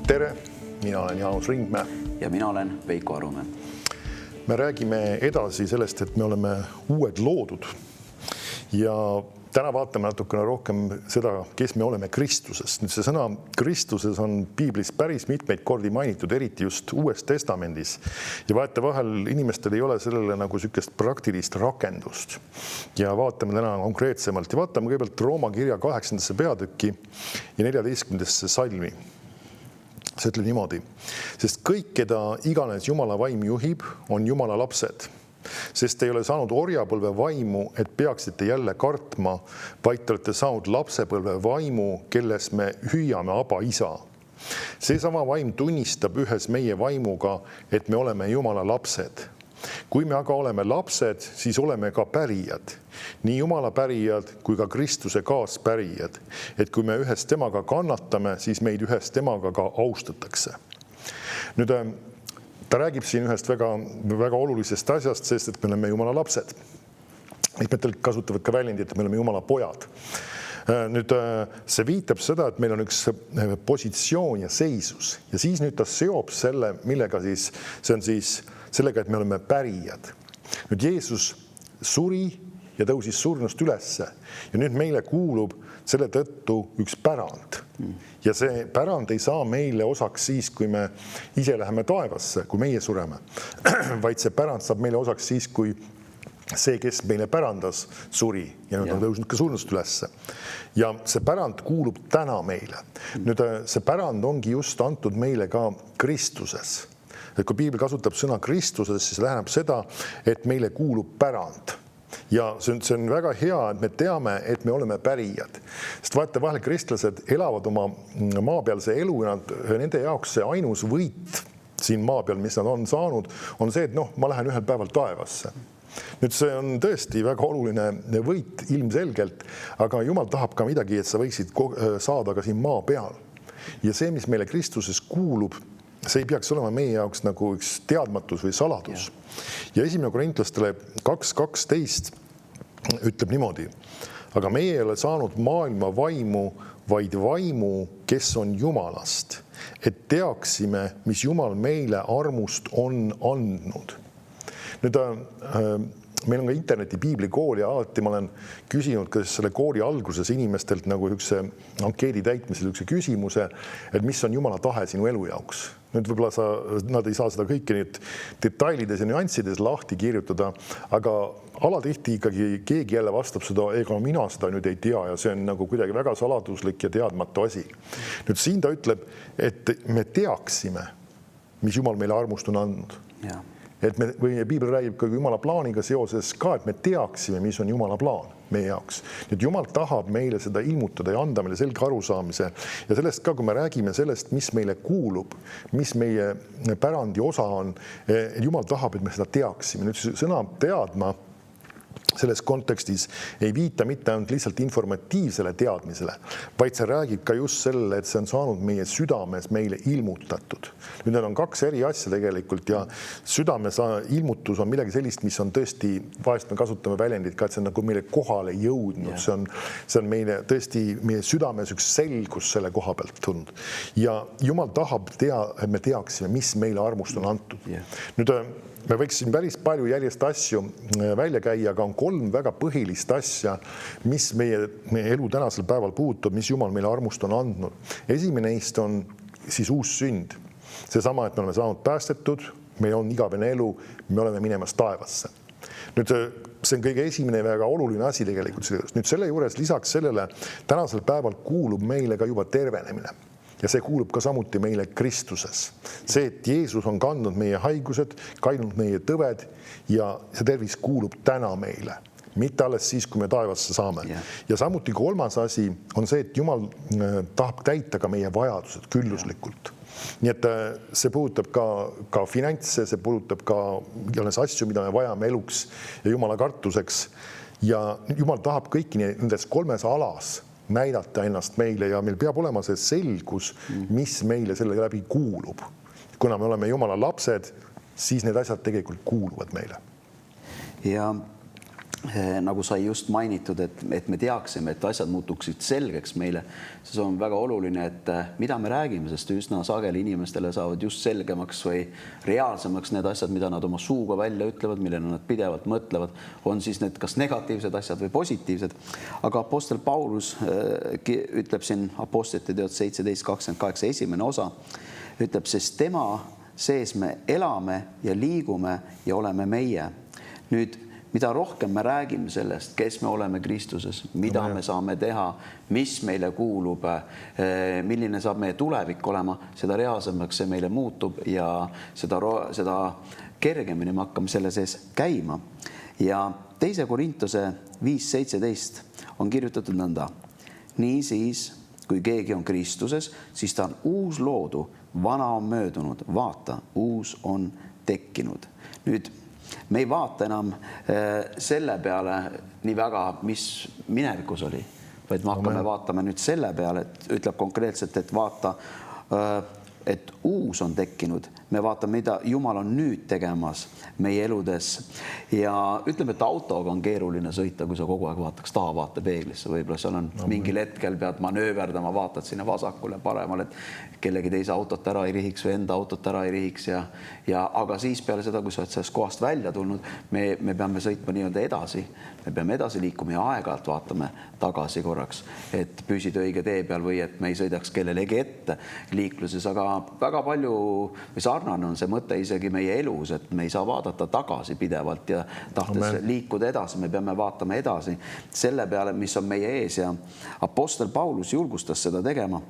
Tere, mina olen Jaanus Ringmäe. Ja mina olen Veiko Arumäe. Me räägime edasi sellest, et me oleme uued loodud. Ja täna vaatame natukene rohkem seda, kes me oleme Kristuses. Nüüd see sõna Kristuses on Piiblis päris mitmeid kordi mainitud, eriti just Uues Testamendis. Ja vahetevahel inimestel ei ole sellele nagu sükest praktilist rakendust. Ja vaatame täna konkreetsemalt ja vaatame kõigepealt Rooma kirja 8. peatükki ja 14. salmi. See ütleb niimoodi, sest kõik, keda iganes Jumala vaim juhib, on Jumala lapsed. Sest ei ole saanud orjapõlve vaimu, et peaksite jälle kartma, vaid te olete saanud lapsepõlve vaimu, kelles me hüüame Aba isa. Seesama vaim tunnistab ühes meie vaimuga, et me oleme Jumala lapsed. Kui me aga oleme lapsed, siis oleme ka pärijad. Nii Jumala pärijad kui ka Kristuse kaaspärijad. Et kui me ühes temaga kannatame, siis meid ühes temaga ka austatakse. Nüüd ta räägib siin ühest väga olulisest asjast, sest et me oleme Jumala lapsed. Mitmed kasutavad ka väljendit, et me oleme Jumala pojad. Nüüd see viitab seda, et meil on üks positsioon ja seisus. Ja siis nüüd ta seob selle, millega siis, see on siis sellega, et me oleme pärijad. Nüüd Jeesus suri ja tõusis surnust ülesse. Ja nüüd meile kuulub selle tõttu üks pärand. Ja see pärand ei saa meile osaks siis, kui me ise läheme taevasse, kui meie sureme. Vaid see pärand saab meile osaks siis, kui see, kes meile pärandas, suri ja nüüd on tõusnud ka surnust ülesse. Ja see pärand kuulub täna meile. Nüüd see pärand ongi just antud meile ka Kristuses. Et kui Piibel kasutab sõna Kristuses, siis läheneb seda, et meile kuulub pärand. Ja see on väga hea, et me teame, et me oleme pärijad. Sest vahetevahel kristlased elavad oma maapealse elu ja nende jaoks see ainus võit siin maa peal, mis nad on saanud, on see, et ma lähen ühel päeval taevasse. Nüüd see on tõesti väga oluline võit ilmselgelt, aga Jumal tahab ka midagi, et sa võiksid saada ka siin maa peal. Ja see, mis meile Kristuses kuulub, see ei peaks olema meie jaoks nagu üks teadmatus või saladus. Ja 1. Korintlastele 2.12 ütleb niimoodi, aga meie ei ole saanud maailma vaimu, vaid vaimu, kes on Jumalast, et teaksime, mis Jumal meile armust on andnud. Nüüd meil on ka interneti piiblikool ja alati ma olen küsinud ka selle kooli alguses inimestelt nagu üks ankeedi täitmisel üks küsimuse, et mis on Jumala tahe sinu elu jaoks. Nüüd võib-olla nad ei saa seda kõiki nüüd detailides ja nüanssides lahti kirjutada, aga alatihti ikkagi keegi jälle vastab seda, ega mina seda nüüd ei tea ja see on nagu kuidagi väga saladuslik ja teadmatu asi. Nüüd siin ta ütleb, et me teaksime, mis Jumal meile armust on andnud. Ja. Et Piibel räägib ka Jumala plaaniga seoses ka, et me teaksime, mis on Jumala plaan meie jaoks. Nüüd Jumal tahab meile seda ilmutada ja anda meile selge arusaamise. Ja sellest ka, kui me räägime sellest, mis meile kuulub, mis meie pärandi osa on, Jumal tahab, et me seda teaksime. Nüüd sõna teadma selles kontekstis ei viita mitte ainult lihtsalt informatiivsele teadmisele, vaid see räägib ka just sellele, et see on saanud meie südames meile ilmutatud. Nüüd need on kaks eri asja tegelikult ja südames ilmutus on midagi sellist, mis on tõesti, vahest me kasutame väljendit ka, et see on nagu meile kohale jõudnud. See on meile tõesti meie südames üks selgus selle koha pealt tulnud. Ja Jumal tahab et me teaksime, mis meile armust on antud. Nüüd me võiksin päris palju järjest asju välja käia, aga on 3 väga põhilist asja, mis meie elu tänasel päeval puutub, mis Jumal meile armust on andnud. Esimene neist on siis uus sünd. Seesama, et me oleme saanud päästetud, meil on igavene elu, me oleme minemas taevasse. Nüüd see on kõige esimene väga oluline asi tegelikult. Nüüd selle juures lisaks sellele tänasel päeval kuulub meile ka juba tervenemine. Ja see kuulub ka samuti meile Kristuses. See, et Jeesus on kandnud meie haigused, kandnud meie tõved ja see tervis kuulub täna meile. Mitte alles siis, kui me taevasse saame. Ja samuti 3. asi on see, et Jumal tahab täita ka meie vajadused külluslikult. Nii et see puudutab ka finantse, see puudutab ka asju, mida me vajame eluks ja Jumala kartuseks. Ja Jumal tahab kõiki nendes 3 alas näidata ennast meile ja meil peab olema see selgus, mis meile selle läbi kuulub. Kuna me oleme Jumala lapsed, siis need asjad tegelikult kuuluvad meile. Ja nagu sai just mainitud, et me teaksime, et asjad muutuksid selgeks meile, siis on väga oluline, et mida me räägime, sest üsna sageli inimestele saavad just selgemaks või reaalsemaks need asjad, mida nad oma suuga välja ütlevad, millele nad pidevalt mõtlevad, on siis need kas negatiivsed asjad või positiivsed. Aga apostel Paulus ütleb siin Apostlite teod 17:28 esimene osa, ütleb, sest tema sees me elame ja liigume ja oleme meie. Nüüd mida rohkem me räägime sellest, kes me oleme Kristuses, mida me saame teha, mis meile kuulub, milline saab meie tulevik olema, seda reaalsemaks see meile muutub ja seda kergemini me hakkame selle sees käima. Ja 2. Korintuse 5:17 on kirjutatud nõnda. Nii siis, kui keegi on Kristuses, siis ta on uus loodu, vana on möödunud, vaata, uus on tekkinud. Nüüd me ei vaata enam selle peale nii väga, mis minevikus oli, vaid me hakkame vaatama nüüd selle peale, et ütleb konkreetselt, et vaata, et uus on tekkinud. Me vaatame, mida Jumal on nüüd tegemas meie eludes. Ja ütleme, et autoga on keeruline sõita, kui sa kogu aeg vaataks tahavaatepeeglisse. Võib-olla seal on mingil hetkel pead manööverdama, vaatad sinna vasakule, paremale, et kellegi teise autot ära ei rihiks või enda autot ära ei rihiks. Aga siis peale seda, kui sa oled sellest kohast välja tulnud, me peame sõitma nii-öelda edasi. Me peame edasi liikuma ja aeg-ajalt vaatame tagasi korraks, et püsida õige tee peal või et me ei sõidaks kellelegi ette liikluses. Aga väga palju või sarnane on see mõte isegi meie elus, et me ei saa vaadata tagasi pidevalt ja tahtes liikuda edasi. Me peame vaatama edasi selle peale, mis on meie ees ja apostel Paulus julgustas seda tegema.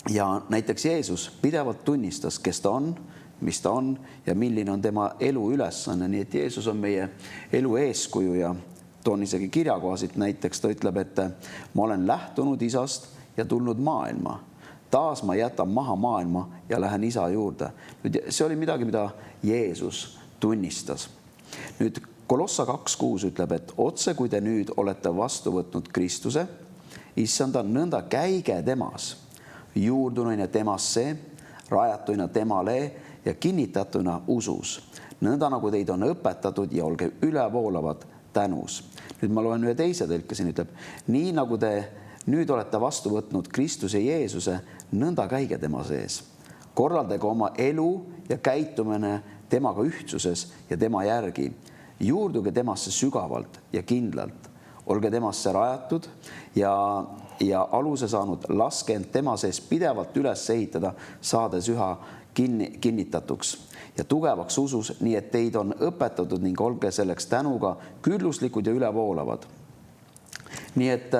Ja näiteks Jeesus pidevalt tunnistas, kes ta on, mis ta on ja milline on tema elu ülesanne. Nii et Jeesus on meie elu eeskuju ja toon isegi kirjakohasid. Näiteks ta ütleb, et ma olen lähtunud isast ja tulnud maailma. Taas ma jätan maha maailma ja lähen isa juurde. Nüüd, see oli midagi, mida Jeesus tunnistas. Nüüd Kolossa 2:6 ütleb, et otse kui te nüüd olete vastu võtnud Kristuse, issanda nõnda käige temas, juurdunuina temasse, rajatuina temale ja kinnitatuna usus. Nõnda nagu teid on õpetatud ja olge ülevoolavad tänus. Nüüd ma loen ühe teise tõlke siin, ütleb, nii nagu te nüüd olete vastu võtnud Kristuse Jeesuse, nõnda käige tema sees. Korraldage oma elu ja käitumine temaga ühtsuses ja tema järgi. Juurduge temasse sügavalt ja kindlalt. Olge temasse rajatud ja aluse saanud, laske end tema sees pidevalt üles ehitada, saades üha kinnitatuks ja tugevaks usus, nii et teid on õpetatud ning olge selleks tänuga külluslikud ja ülevoolavad. Nii et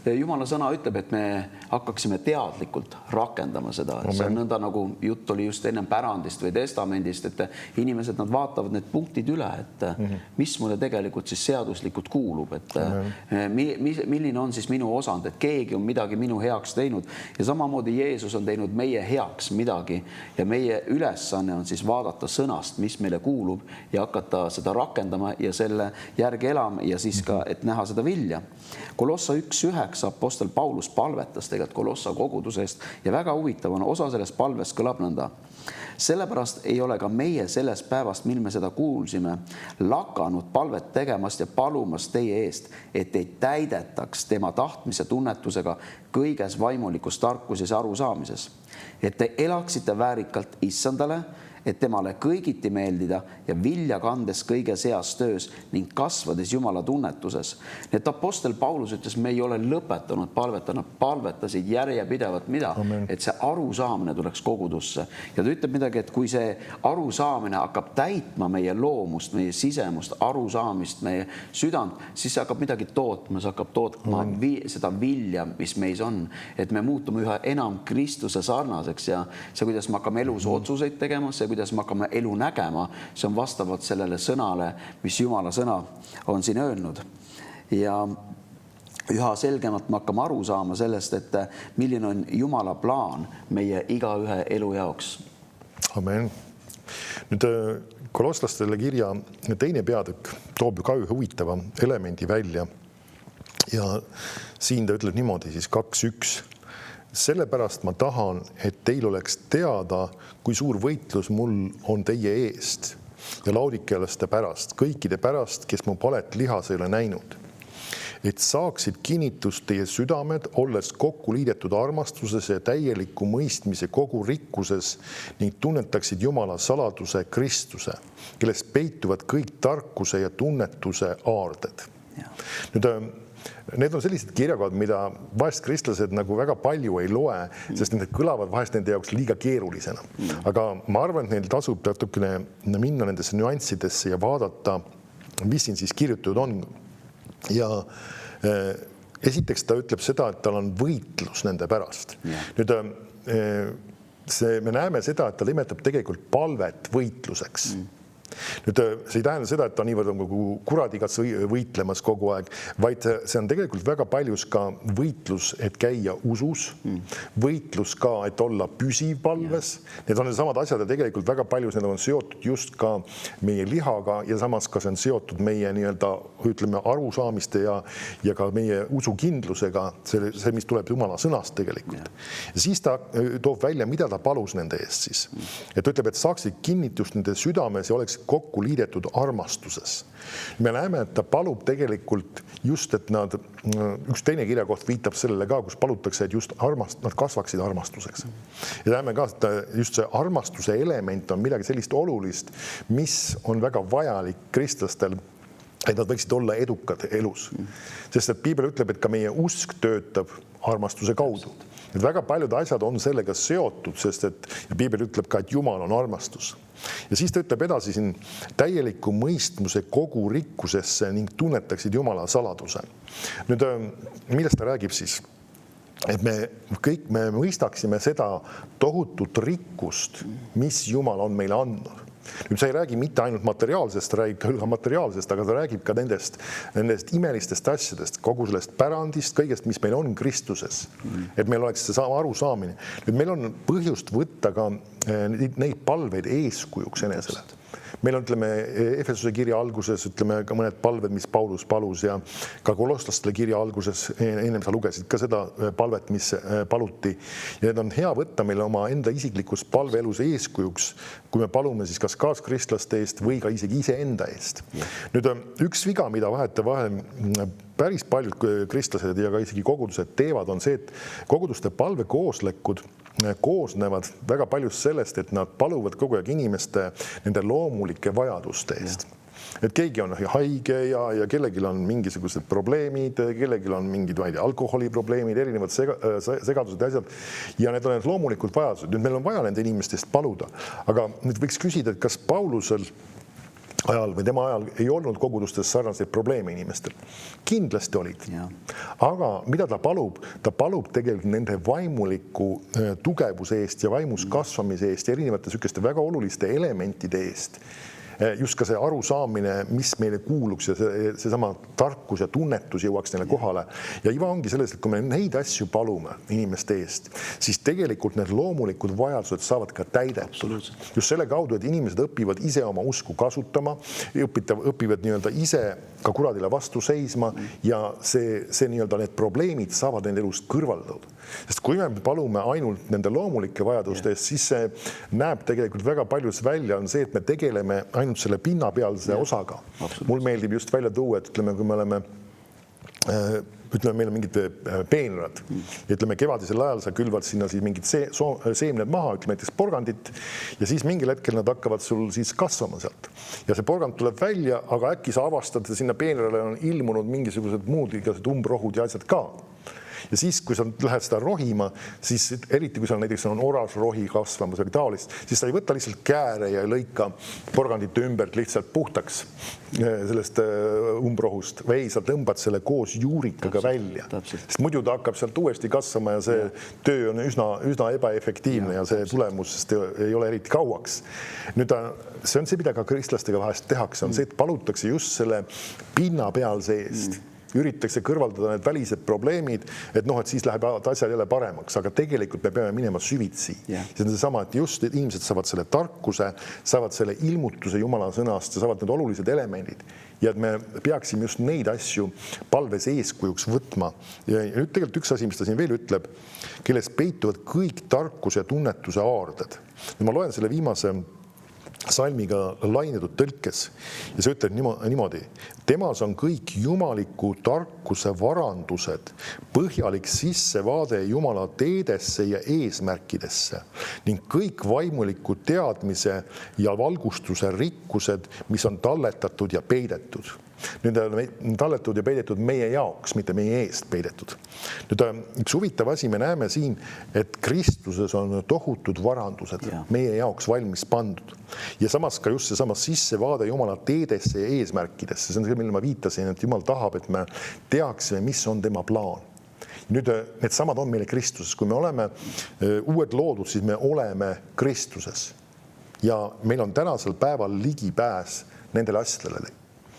Jumala sõna ütleb, et me hakkaksime teadlikult rakendama seda. See on nõnda nagu jutt oli just ennem pärandist või testamendist, et inimesed nad vaatavad need punktid üle, et mis mulle tegelikult siis seaduslikult kuulub, et milline on siis minu osand, et keegi on midagi minu heaks teinud ja samamoodi Jeesus on teinud meie heaks midagi ja meie ülesanne on siis vaadata sõnast, mis meile kuulub ja hakata seda rakendama ja selle järgi elama ja siis ka, et näha seda vilja. Kolossa 1:9 apostel Paulus palvetas tegelikult Kolossa koguduse eest ja väga huvitav on osa sellest palvest kõlab nõnda. Sellepärast ei ole ka meie sellest päevast, mil me seda kuulsime, lakanud palvet tegemast ja palumast teie eest, et teid täidetaks tema tahtmise tunnetusega kõiges vaimulikus tarkuses ja arusaamises. Et te elaksite väärikalt issandale, et temale kõigiti meeldida ja vilja kandes kõige seas töös ning kasvades Jumala tunnetuses. Nii et apostel Paulus ütles, me ei ole lõpetanud palvetanud, palvetasid järjepidevalt mida? Amen. Et see arusaamine tuleks kogudusse. Ja ta ütleb midagi, et kui see arusaamine hakkab täitma meie loomust, meie sisemust, arusaamist, meie südant, siis see hakkab midagi tootma, see hakkab tootma seda vilja, mis meis on. Et me muutume üha enam Kristuse sarnaseks ja see, kuidas me hakkame elus otsuseid tegema, see, kuidas me hakkame elu nägema, see on vastavalt sellele sõnale, mis Jumala sõna on siin öelnud. Ja üha selgemalt me hakkame aru saama sellest, et milline on Jumala plaan meie igaühe elu jaoks. Amen. Nüüd kolosslastele kirja teine peatükk toob ka ühe huvitava elemendi välja. Ja siin ta ütleb niimoodi siis 2:1. Sellepärast ma tahan, et teil oleks teada, kui suur võitlus mul on teie eest ja laudikealaste pärast, kõikide pärast, kes mu palet lihas ei ole näinud. Et saaksid kinnitust teie südamed, olles kokku liidetud armastuses ja täieliku mõistmise kogu rikkuses ning tunnetaksid Jumala saladuse Kristuse, kelles peituvad kõik tarkuse ja tunnetuse aarded. Nüüd, need on sellised kirjakohad, mida vahest kristlased nagu väga palju ei loe, sest need kõlavad vahest nende jaoks liiga keerulisena. Aga ma arvan, et neil tasub natukene minna nendesse nüanssidesse ja vaadata, mis siin siis kirjutatud on. Ja esiteks ta ütleb seda, et tal on võitlus nende pärast. Nüüd me näeme seda, et ta nimetab tegelikult palvet võitluseks. Nüüd see ei tähenda seda, et ta niivõrd on kuradiga võitlemas kogu aeg, vaid see on tegelikult väga paljus ka võitlus, et käia usus, võitlus ka, et olla püsiv palves. Need on samad asjad ja tegelikult väga paljus need on seotud just ka meie lihaga ja samas ka see on seotud meie nii-öelda, ütleme, arusaamiste ja ka meie usukindlusega, see, mis tuleb Jumala sõnast tegelikult. Ja siis ta toob välja, mida ta palus nende eest siis. Et ütleb, et saaksid kinnitust nende südames ja oleks kokku liidetud armastuses. Me näeme, et ta palub tegelikult just, et üks teine kirjakoht viitab sellele ka, kus palutakse, et just nad kasvaksid armastuseks. Ja näeme ka, et just see armastuse element on midagi sellist olulist, mis on väga vajalik kristlastel, et nad võiksid olla edukad elus. Sest et Piibel ütleb, et ka meie usk töötab armastuse kaudu. Et väga paljud asjad on sellega seotud, sest et Piibel ütleb ka, et Jumal on armastus. Ja siis ta ütleb edasi siin täieliku mõistmuse kogu rikkusesse ning tunnetaksid Jumala saladuse. Nüüd, millest ta räägib siis? Et me mõistaksime seda tohutut rikkust, mis Jumal on meile andnud. Nüüd sa ei räägi mitte ainult materiaalsest, ta räägib ka materiaalsest, aga ta räägib ka nendest imelistest asjadest, kogu sellest pärandist, kõigest, mis meil on Kristuses. Et meil oleks see arusaamine. Nüüd meil on põhjust võtta ka neid palveid eeskujuks enesele. Meil on, ütleme, Efesuse kirja alguses, ütleme, ka mõned palved, mis Paulus palus ja ka kolosslastele kirja alguses, ennem sa lugesid ka seda palvet, mis paluti. Ja need on hea võtta meile oma enda isiklikus palveelus eeskujuks, kui me palume siis kas kaaskristlaste eest või ka isegi iseenda eest. Nüüd üks viga, mida vahel päris paljud kristlased ja ka isegi kogudused teevad, on see, et koguduste palvekooslekud koosnevad väga paljust sellest, et nad paluvad kogu aeg inimeste nende loomulike vajaduste eest. Et keegi on haige ja kellelgi on mingisugused probleemid, kellelgi on mingid alkoholiprobleemid, erinevad segadused ja asjad. Ja need on need loomulikud vajadused. Nüüd meil on vaja nende inimestest paluda. Aga nüüd võiks küsida, et kas Paulusel ajal või tema ajal ei olnud kogudustes sarnaseid probleeme inimestel. Kindlasti olid. Aga mida ta palub? Ta palub tegelikult nende vaimuliku tugevuse eest ja vaimus kasvamise eest ja erinevate sükeste väga oluliste elementide eest. Just ka see arusaamine, mis meile kuuluks ja see sama tarkus ja tunnetus jõuaks neile kohale. Ja iva ongi selles, et kui me neid asju palume inimeste eest, siis tegelikult need loomulikud vajadused saavad ka täidetud. Just selle kaudu, et inimesed õpivad ise oma usku kasutama, õpivad nii-öelda ise ka kuradile vastu seisma ja see nii-öelda need probleemid saavad nende elust kõrvaldatud. Sest kui me palume ainult nende loomulike vajaduste eest, siis see näeb tegelikult väga paljus välja, on see, et me tegeleme ainult selle pinnapealse osaga. Mul meeldib just välja tuua, et ütleme, kui me oleme meil on mingid peenrad. Ütleme, kevadisel ajal sa külvad sinna siis mingid seemned maha, ütleme näiteks porgandit, ja siis mingil hetkel nad hakkavad sul siis kasvama sealt. Ja see porgand tuleb välja, aga äkki sa avastad, et sinna peenrale on ilmunud mingisugused muud umbrohud ja asjad ka. Ja siis, kui sa lähed seda rohima, siis eriti kui seal näiteks on orasrohi kasvamas või taolist, siis sa ei võta lihtsalt kääre ja ei lõika porgandite ümbert lihtsalt puhtaks sellest umbrohust, või sa tõmbad selle koos juurikaga välja. Sest muidu ta hakkab sealt uuesti kasvama ja see töö on üsna ebaefektiivne ja see tulemusest ei ole eriti kauaks. Nüüd see on see, mida ka kristlastega vahest tehakse, on see, et palutakse just selle pinnapealse eest. Üritatakse kõrvaldada need välised probleemid, et siis läheb asjad jälle paremaks, aga tegelikult me peame minema süvitsi. See on seesama, et just inimesed saavad selle tarkuse, saavad selle ilmutuse Jumala sõnast ja saavad need olulised elemendid. Ja et me peaksime just neid asju palves eeskujuks võtma. Ja nüüd tegelikult üks asi, mis ta siin veel ütleb, kelles peituvad kõik tarkus ja tunnetuse aarded. Ma loen selle viimase salmiga laiendatud tõlkes ja see ütleb niimoodi. Temas on kõik jumaliku tarkuse varandused, põhjalik sissevaade Jumala teedesse ja eesmärkidesse ning kõik vaimuliku teadmise ja valgustuse rikkused, mis on talletatud ja peidetud. Nüüd on talletatud ja peidetud meie jaoks, mitte meie eest peidetud. Nüüd üks huvitav asi, me näeme siin, et Kristuses on tohutud varandused meie jaoks valmis pandud. Ja samas ka just seesama sissevaade Jumala teedesse ja eesmärkidesse. See on see, mille ma viitasin, et Jumal tahab, et me teaksime, mis on tema plaan. Nüüd need samad on meile Kristuses. Kui me oleme uued loodud, siis me oleme Kristuses. Ja meil on tänasel päeval ligipääs nendele asjadele.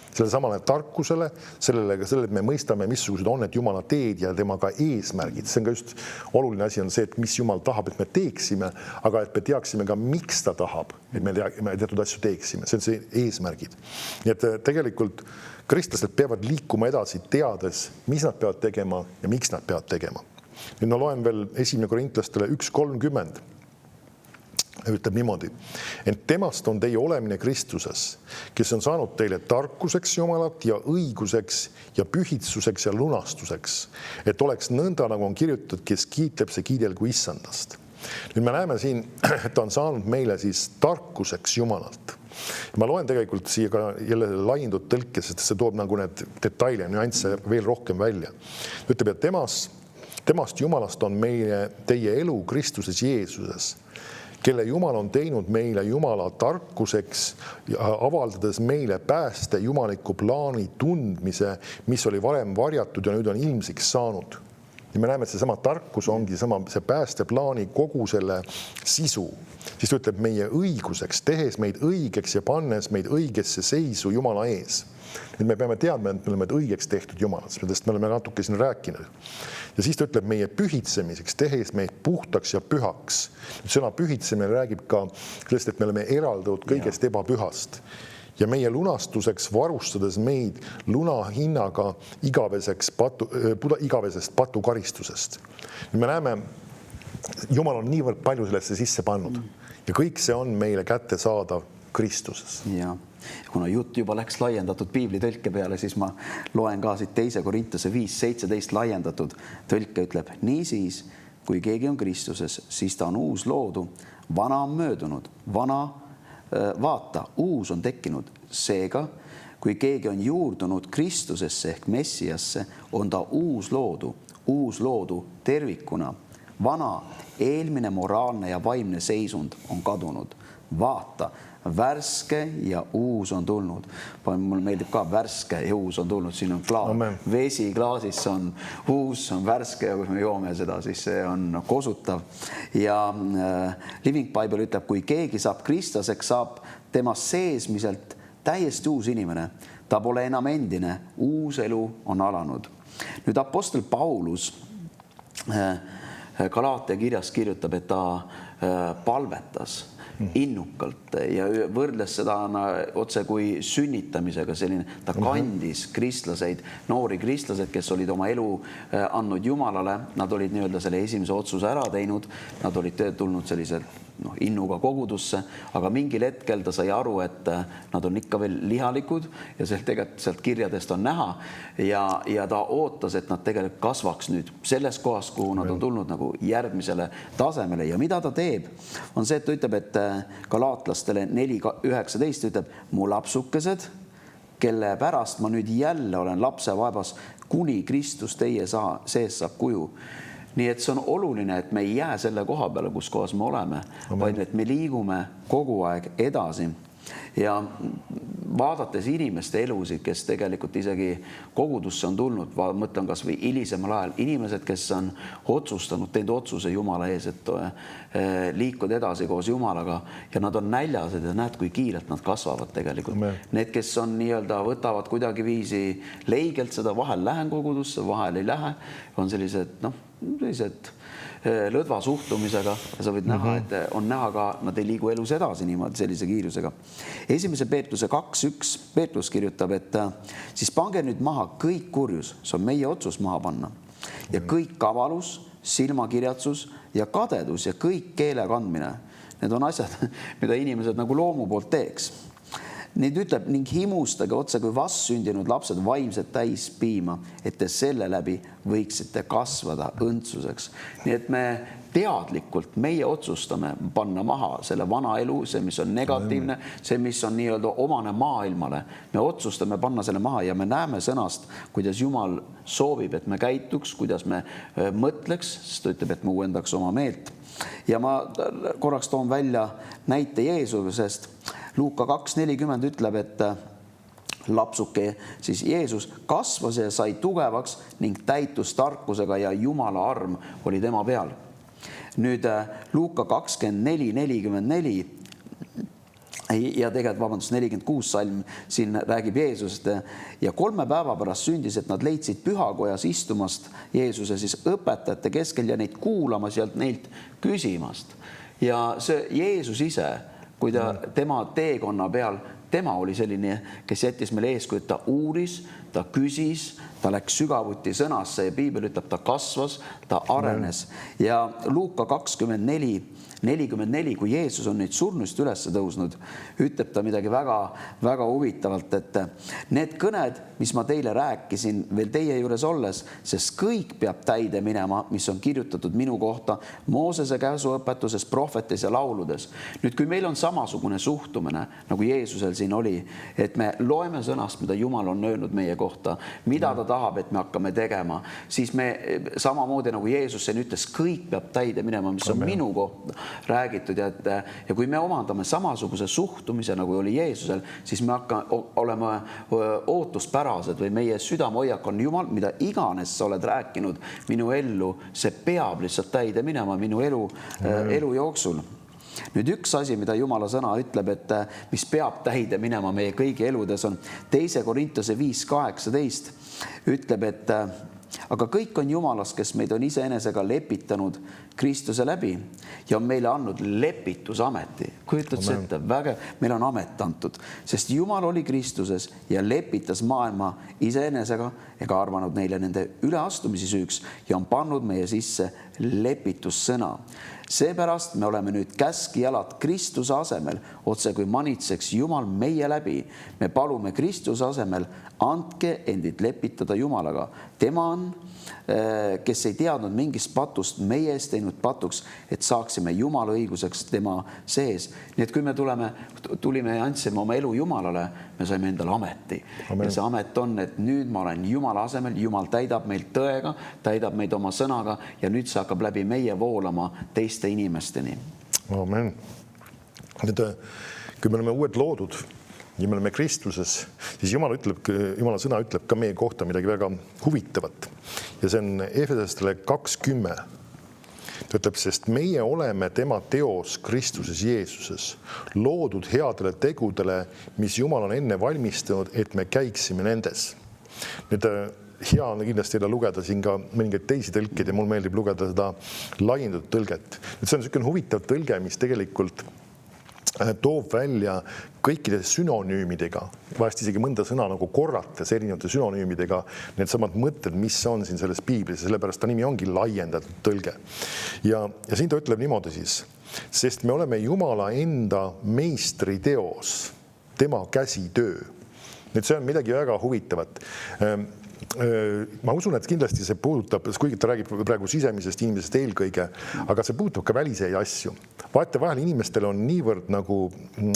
Selle samale tarkusele, sellele, et me mõistame, missugused on need Jumala teed ja temaga eesmärgid. See on ka just oluline asi on see, et mis Jumal tahab, et me teeksime, aga et me teaksime ka, miks ta tahab, et me teatud asju teeksime. See on see eesmärgid. Nii et tegelikult kristlased peavad liikuma edasi teades, mis nad peavad tegema ja miks nad peavad tegema. Nüüd ma loen veel 1. Korintlastele 1:30. Ütleb niimoodi, et temast on teie olemine Kristuses, kes on saanud teile tarkuseks Jumalat ja õiguseks ja pühitsuseks ja lunastuseks, et oleks nõnda, nagu on kirjutatud, kes kiitleb, see kiidelgu issandast. Nüüd me näeme siin, et ta on saanud meile siis tarkuseks Jumalalt. Ma loen tegelikult siia ka jälle laiendud tõlkes, et see toob nagu need detaile ja nüansse veel rohkem välja. Ütleb, et temast Jumalast on meile teie elu Kristuses Jeesuses, kelle Jumal on teinud meile Jumala tarkuseks, avaldades meile pääste jumaliku plaani tundmise, mis oli varem varjatud ja nüüd on ilmsiks saanud. Ja me näeme, et seesama tarkus ongi see päästeplaani kogu selle sisu. Siis ta ütleb meie õiguseks, tehes meid õigeks ja pannes meid õigesse seisu Jumala ees. Nüüd me peame teadma, et me oleme õigeks tehtud Jumalat, sest me oleme natuke siin rääkinud. Ja siis ta ütleb meie pühitsemiseks, tehes meid puhtaks ja pühaks. Nüüd sõna pühitsemine räägib ka sellest, et me oleme eraldatud kõigest ebapühast. Ja meie lunastuseks varustades meid lunahinnaga igavesest patukaristusest. Nüüd me näeme, Jumal on niivõrd palju sellesse sisse pannud ja kõik see on meile kättesaadav Kristuses. Ja kuna jutt juba läks laiendatud piiblitõlke peale, siis ma loen ka siit 2. Korintuse 5:17 laiendatud tõlke ütleb, niisiis, kui keegi on Kristuses, siis ta on uus loodu, vana on möödunud, vaata, uus on tekkinud. Seega, kui keegi on juurdunud Kristusesse ehk Messiasse, on ta uus loodu tervikuna. Vana, eelmine moraalne ja vaimne seisund on kadunud. Vaata, värske ja uus on tulnud. Mulle meeldib ka värske ja uus on tulnud. Siin on vesi klaasis, on uus, on värske ja kui me joome seda, siis see on kosutav. Ja Living Bible ütleb, kui keegi saab kristlaseks, saab tema seesmiselt täiesti uus inimene. Ta pole enam endine, uus elu on alanud. Nüüd apostel Paulus Galaatia kirjas kirjutab, et ta palvetas innukalt ja võrdles seda otse kui sünnitamisega, ta kandis kristlaseid, noori kristlased, kes olid oma elu andnud Jumalale, nad olid nii-öelda selle esimese otsuse ära teinud, nad olid tulnud sellise innuga kogudusse, aga mingil hetkel ta sai aru, et nad on ikka veel lihalikud ja tegelikult sealt kirjadest on näha ja ta ootas, et nad tegelikult kasvaks nüüd selles kohas, kuhu nad on tulnud nagu järgmisele tasemele ja mida ta teeb, on see, et ta ütleb, et Galaatlastele 4:19 ütleb, mu lapsukesed, kelle pärast ma nüüd jälle olen lapsevaebas, kuni Kristus teie sees saab kuju. Nii et see on oluline, et me ei jää selle koha peale, kus kohas me oleme, vaid et me liigume kogu aeg edasi. Ja vaadates inimeste elusid, kes tegelikult isegi kogudusse on tulnud, mõtlen kas või hilisemal ajal, inimesed, kes on otsustanud, teinud otsuse Jumala ees, et liikuda edasi koos Jumalaga ja nad on näljased ja näed, kui kiirelt nad kasvavad tegelikult. Need, kes on nii-öelda võtavad kuidagi viisi leigelt seda, vahel lähen kogudusse, vahel ei lähe, on sellised lõdva suhtumisega ja sa võid näha, et on näha ka, nad ei liigu elus edasi niimoodi sellise kiirusega. 1. Peetruse 2:1 Peetrus kirjutab, et siis pange nüüd maha kõik kurjus, see on meie otsus maha panna ja kõik kavalus, silmakirjatsus ja kadedus ja kõik keele kandmine. Need on asjad, mida inimesed nagu loomu poolt teeks. Nüüd ütleb, ning himustage otse kui vastsündinud lapsed vaimset täis piima, et te selle läbi võiksite kasvada õndsuseks. Nii et me teadlikult, meie otsustame panna maha selle vana elu, see, mis on negatiivne, see, mis on nii-öelda omane maailmale. Me otsustame panna selle maha ja me näeme sõnast, kuidas Jumal soovib, et me käituks, kuidas me mõtleks, sest ta ütleb, et me uuendaks oma meelt. Ja ma korraks toon välja näite Jeesusest. Luuka 2.40 ütleb, et lapsuke, siis Jeesus kasvas ja sai tugevaks ning täitus tarkusega ja Jumala arm oli tema peal. Nüüd Luuka 24.44 ja tegelikult, 46 salm siin räägib Jeesusest ja 3 päeva pärast sündis, et nad leidsid pühakojas istumast Jeesuse siis õpetajate keskel ja neid kuulamas ja neilt küsimast. Ja see Jeesus ise, kui tema teekonna peal, tema oli selline, kes jättis meile eeskuju, ta uuris, ta küsis, ta läks sügavuti sõnasse ja Piibel ütleb, ta kasvas, ta arenes. Ja Luuka 24.44, kui Jeesus on nüüd surnust üles tõusnud, ütleb ta midagi väga, väga huvitavalt, et need kõned, mis ma teile rääkisin veel teie juures olles, sest kõik peab täide minema, mis on kirjutatud minu kohta Moosese käsuõpetuses, prohvetes ja lauludes. Nüüd, kui meil on samasugune suhtumine, nagu Jeesusel siin oli, et me loeme sõnast, mida Jumal on öelnud meie kohta, mida ta tahab, et me hakkame tegema, siis me samamoodi nagu Jeesus siin ütles, kõik peab täide minema, mis on minu kohta räägitud ja kui me omandame samasuguse suhtumise, nagu oli Jeesusel, siis me oleme ootuspärased või meie südamehoiak on Jumal, mida iganes sa oled rääkinud minu ellu, see peab lihtsalt täide minema minu elu jooksul. Nüüd üks asi, mida Jumala sõna ütleb, et mis peab täide minema meie kõigi eludes on 2. Korintuse 5.18 ütleb, et aga kõik on Jumalast, kes meid on iseenesega lepitanud Kristuse läbi ja on meile andnud lepitusameti. Kujutad see ette, meil on amet antud, sest Jumal oli Kristuses ja lepitas maailma iseenesega ega arvanud neile nende üleastumisi süüks ja on pannud meie sisse lepitussõna. Seepärast me oleme nüüd käskijalad Kristuse asemel, otse kui manitseks Jumal meie läbi. Me palume Kristuse asemel, andke endid lepitada Jumalaga. Tema on, kes ei teadnud mingist patust, meie eest teinud patuks, et saaksime Jumala õiguseks tema sees. Nii et kui me tulime ja andsime oma elu Jumalale, me saime endale ameti. Ja see amet on, et nüüd ma olen Jumala asemel, Jumal täidab meid tõega, täidab meid oma sõnaga ja nüüd see hakkab läbi meie voolama teiste inimesteni. Amen. Nüüd, kui me oleme uued loodud ja me oleme Kristuses, siis Jumala sõna ütleb ka meie kohta midagi väga huvitavat. Ja see on Efesestele 2.10. Ta ütleb, sest meie oleme tema teos Kristuses Jeesuses, loodud headele tegudele, mis Jumal on enne valmistanud, et me käiksime nendes. Nüüd, hea on kindlasti lugeda siin ka mõningaid teisi tõlkeid ja mul meeldib lugeda seda laiendatud tõlget. Nüüd, see on selline huvitav tõlge, mis tegelikult toob välja kõikide sünonüümidega, vahest isegi mõnda sõna nagu korrates erinevate sünonüümidega, need samad mõtted, mis on siin selles Piiblis, sellepärast ta nimi ongi laiendatud tõlge. Ja siin ta ütleb niimoodi siis, sest me oleme Jumala enda meistri teos, tema käsitöö. Nüüd see on midagi väga huvitavat. Ma usun, et kindlasti see puudutab, kuigi ta räägib praegu sisemisest inimesest eelkõige, aga see puudutab ka väliseid asju. Vaate vahel inimestel on niivõrd nagu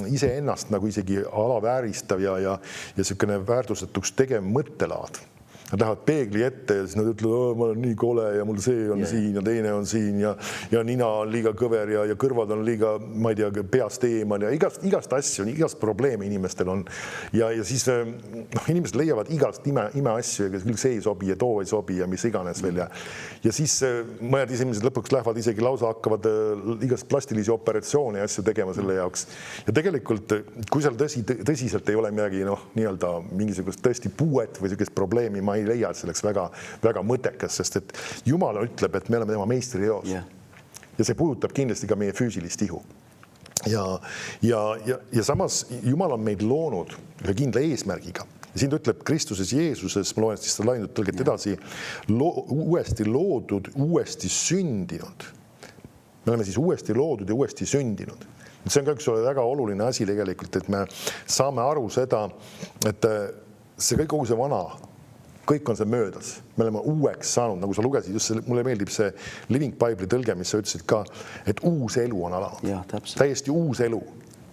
iseennast nagu isegi alavääristav ja selline väärtusetuks tegev mõttelaad. Nad lähevad peegli ette ja siis nad ütlevad, ma olen nii kole ja mul see on siin ja teine on siin ja nina on liiga kõver ja kõrvad on liiga, ma ei tea, peast eemal ja igast asju, igast probleeme inimestel on. Ja siis inimesed leiavad igast ime asju, küll see ei sobi ja too ei sobi ja mis iganes veel. Ja siis mõned inimesed lõpuks lähevad isegi lausa hakkavad igast plastilisi operatsioone ja asju tegema selle jaoks. Ja tegelikult, kui seal tõsiselt ei ole midagi nii-öelda mingisugust tõesti puuet või sellist probleemi, ma ei leia, et selleks väga mõttekas, sest et Jumal ütleb, et me oleme tema meistri teos. Ja see puudutab kindlasti ka meie füüsilist ihu. Ja samas Jumal on meid loonud ühe kindla eesmärgiga. Ja siin ta ütleb Kristuses Jeesuses, ma loen siis seda laiendatud tõlget edasi, uuesti loodud, uuesti sündinud. me oleme siis uuesti loodud ja uuesti sündinud. See on ka üks väga oluline asi tegelikult, et me saame aru seda, et see kõik, kogu see vana, kõik on see möödas. Me oleme uueks saanud, nagu sa lugesid, just mulle meeldib see Living Bible'i tõlge, mis sa ütlesid ka, et uus elu on alanud. Ja, täpselt. Täiesti uus elu.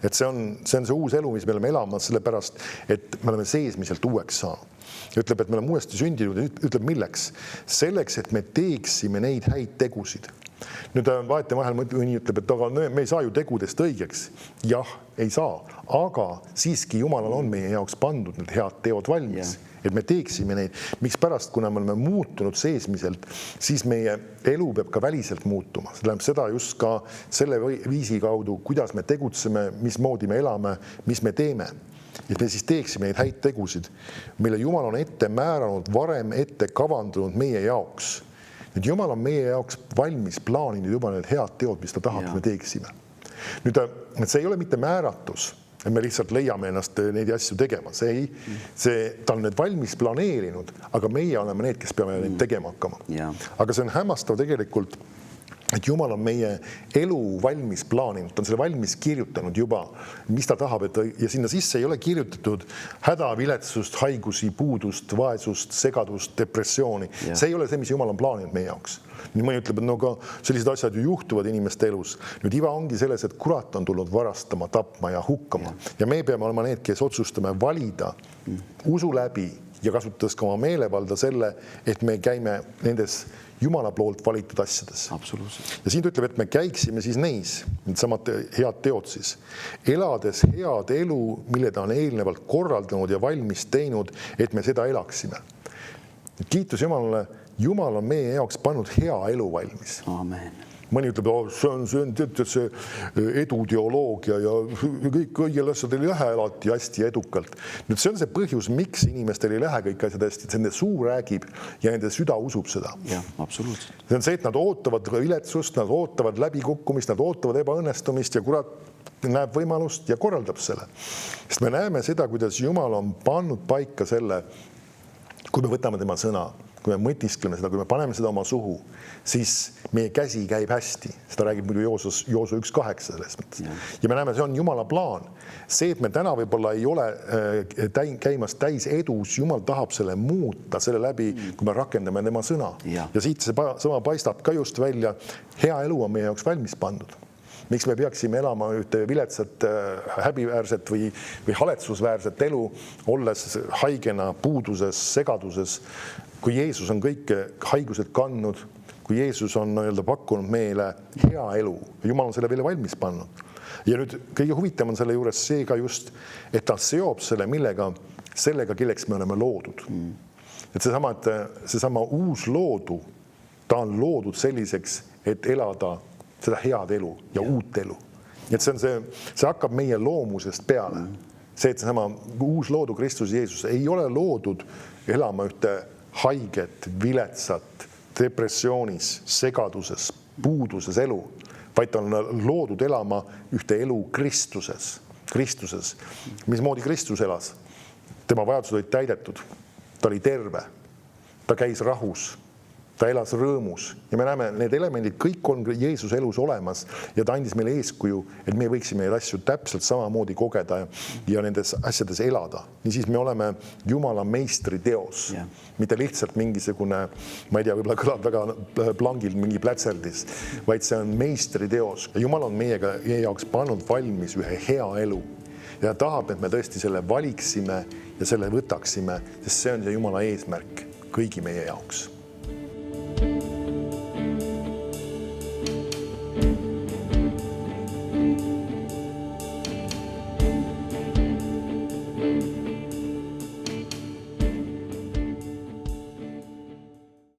Et see on see uus elu, mis me oleme elamas sellepärast, et me oleme seesmiselt uueks saanud. Ja ütleb, et me oleme uuesti sündinud ja ütleb milleks? Selleks, et me teeksime neid häid tegusid. Nüüd vaete vahel mõni ütleb, et aga me ei saa ju tegudest õigeks. Jah, ei saa, aga siiski Jumalal on meie jaoks pandud need head teod valmis. Et me teeksime neid, miks pärast, kuna me oleme muutunud seesmiselt, siis meie elu peab ka väliselt muutuma. See tähendab seda just ka selle viisi kaudu, kuidas me tegutseme, mismoodi me elame, mis me teeme. Et me siis teeksime neid häid tegusid, mille Jumal on ette määranud, varem ette kavandanud meie jaoks. Nüüd Jumal on meie jaoks valmis plaaninud juba need head teod, mis ta tahab, me teeksime. Nüüd, see ei ole mitte määratus, et me lihtsalt leiame ennast neid asju tegema. Ta on need valmis planeerinud, aga meie oleme need, kes peame neid tegema hakkama. Aga see on hämmastav tegelikult, et Jumal on meie elu valmis plaaninud, ta on selle valmis kirjutanud juba, mis ta tahab, ja sinna sisse ei ole kirjutatud häda, viletsust, haigusi, puudust, vaesust, segadust, depressiooni. See ei ole see, mis Jumal on plaaninud meie jaoks. Nii mõni ütleb, et no ka sellised asjad ju juhtuvad inimeste elus. Nüüd iva ongi selles, et kurat on tulnud varastama, tapma ja hukkama. Ja me peame olema need, kes otsustame valida usu läbi ja kasutades ka oma meelevalda selle, et me käime nendes Jumala poolt valitud asjades. Absoluutselt. Ja siin ta ütleb, et me käiksime siis neis, need samad head teod siis, elades head elu, mille ta on eelnevalt korraldanud ja valmis teinud, et me seda elaksime. Kiitus Jumalale, Jumal on meie jaoks pannud hea elu valmis. Amen. Mõni ütleb, et see eduteoloogia ja kõik õigel asjad ei lähe alati hästi edukalt. Nüüd see on see põhjus, miks inimestel ei lähe kõik asjad hästi, et nende suu räägib ja nende süda usub seda. Ja, absoluutselt. See on see, et nad ootavad viletsust, nad ootavad läbikukkumist, nad ootavad ebaõnnestumist ja kurat näeb võimalust ja korraldab selle. Sest me näeme seda, kuidas Jumal on pannud paika selle, kui me võtame tema sõna, kui me mõtiskleme seda, kui me paneme seda oma suhu, siis meie käsi käib hästi. Seda räägib muidu Joosu 1.8 selles mõttes. Ja me näeme, see on Jumala plaan. See, et me täna võib-olla ei ole käimas täis edus, Jumal tahab selle muuta selle läbi, kui me rakendame tema sõna. Ja siit see sõna paistab ka just välja. Hea elu on meie jaoks valmis pandud. Miks me peaksime elama ühte viletsat, häbiväärset või haletsusväärset elu, olles haigena, puuduses, segaduses, kui Jeesus on kõik haigused kandnud, kui Jeesus on pakkunud meile hea elu, Jumal on selle veel valmis pannud. Ja nüüd kõige huvitavam on selle juures see ka just, et ta seob selle sellega, kelleks me oleme loodud. Et seesama uus loodu, ta on loodud selliseks, et elada seda head elu ja uut elu. Et see hakkab meie loomusest peale. See, et seesama uus loodu Kristus Jeesus ei ole loodud elama ühte haiget, viletsat, depressioonis, segaduses, puuduses elu, vaid ta on loodud elama ühte elu Kristuses. Mismoodi Kristus elas? Tema vajadused olid täidetud. Ta oli terve. Ta käis rahus. Ta elas rõõmus. Ja me näeme, need elemendid kõik on Jeesus elus olemas ja ta andis meile eeskuju, et me võiksime neid asju täpselt samamoodi kogeda ja nendes asjades elada. Niisiis me oleme Jumala meistri teos. Mitte lihtsalt mingisugune, ma ei tea, võib-olla kõlab väga plangilt mingi plätserdis, vaid see on meistri teos. Ja Jumal on meie jaoks pannud valmis ühe hea elu. Ja tahab, et me tõesti selle valiksime ja selle võtaksime, sest see on see Jumala eesmärk kõigi meie jaoks.